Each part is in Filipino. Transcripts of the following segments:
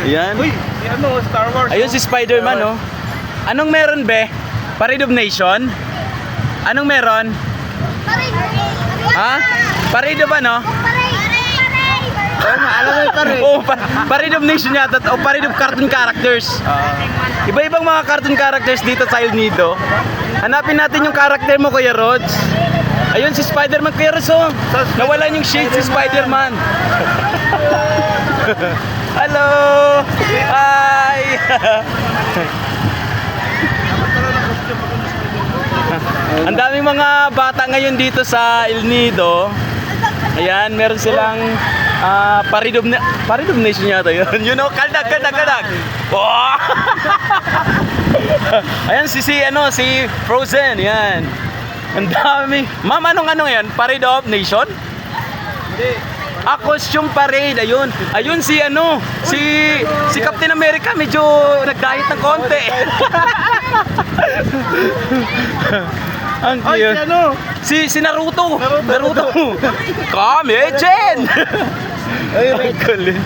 Yan. Uy, ano, Star Wars. Ayun si Spider-Man, oh. Anong meron, be? Parade of Nation? Anong meron? Ha? Parade of ano? Alam mo yung parade. Oh, Parade of Nation yata. O Parade of Cartoon Characters. Iba-ibang mga cartoon characters dito sa El Nido. Hanapin natin yung character mo, Kuya Rods. Ayun si Spider-Man, Kuya Rods, oh. Nawalan yung shade si Spider-Man. Hello! Hi! Ang daming mga bata ngayon dito sa El Nido. Ayan, meron silang Parade of Nation yata yun. You know, kaldag. Oh! Ayan si Frozen, yan. Ang dami. Ma'am, anong yan? Parade of Nation? Hindi. Costume parade, ayun. Ayun si Captain America, medyo nag-diet ng konti. Ang Ay, cute. Si Naruto. Come, Chen! Ay, kulit.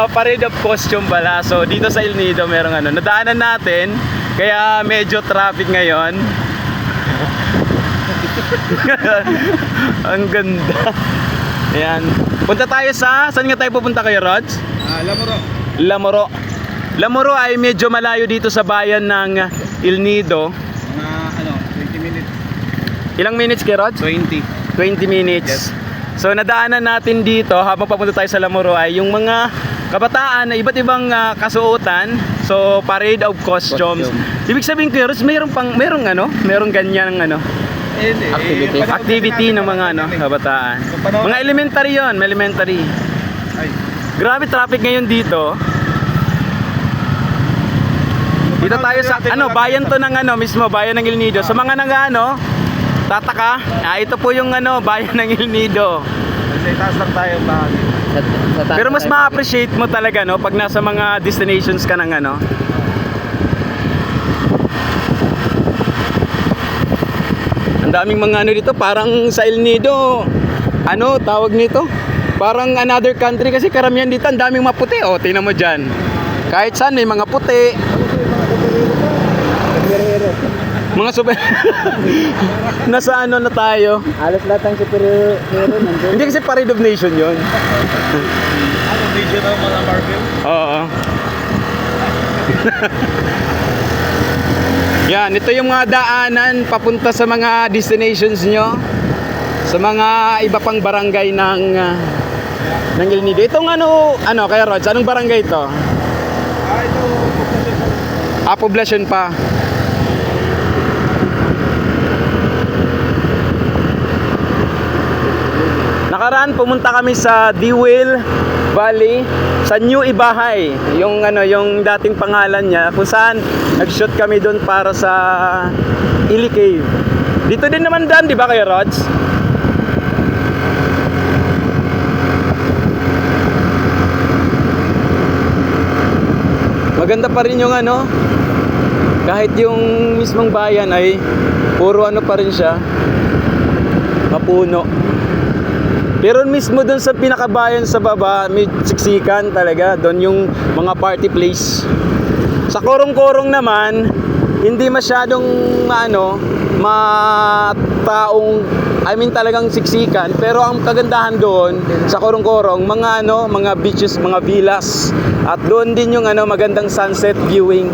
Parade of costume pala. So, dito sa El Nido, merong nadaanan natin. Kaya medyo traffic ngayon. Ang ganda. Ayan. Punta tayo saan nga tayo pupunta, kayo, Rods? Lamoro ay medyo malayo dito sa bayan ng El Nido. 20 minutes. Ilang minutes, kayo, Rods? 20 minutes. Yes. So nadaanan natin dito habang papunta tayo sa Lamoro ay yung mga kabataan na iba't ibang kasuotan. So parade of costumes. Ibig sabihin, Kuya Rods, merong ganyan activity ng mga kabataan. Mga elementary 'yon, elementary. Ay. Grabe traffic ngayon dito. Dito tayo sa bayan to ng mismo bayan ng El Nido. Sa mga tataka, ito po yung bayan ng El Nido. Kasi taas lang tayo bahagi. Pero mas ma-appreciate mo talaga pag nasa mga destinations ka ng Ang daming mga dito, parang sa El Nido. Tawag nito? Parang another country kasi karamihan dito ang daming maputi. Oh, tingnan mo diyan. Kahit saan may mga puti. Mga super. Nasa na tayo? Halos lahat ng superhero nandun. Hindi kasi Parade of Nation 'yon. Video ng mga Marvel? Oo. Yan, ito yung mga daanan papunta sa mga destinations nyo. Sa mga iba pang barangay ng El Nido. Itong kaya Rods, anong barangay ito? Ito. Poblasyon pa. Nakaraan pumunta kami sa Dewell Valley, sa New Ibahay, yung dating pangalan niya, kung saan nag-shoot kami doon para sa Ili Cave. Dito din naman di ba kayo, Rods? Maganda pa rin yung kahit yung mismong bayan ay puro pa rin siya, mapuno. Pero mismo doon sa pinakabayan sa baba, may siksikan talaga. Doon yung mga party place. Sa Korong-Korong naman, hindi masyadong talagang siksikan. Pero ang kagandahan doon sa Korong-Korong, mga beaches, mga villas. At doon din yung magandang sunset viewing.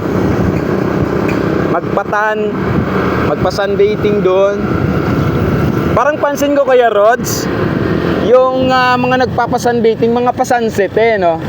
Magpa-sunbathing doon. Parang pansin ko, Kuya Rods, yung mga nagpapasunbathing, mga pa-sunset no?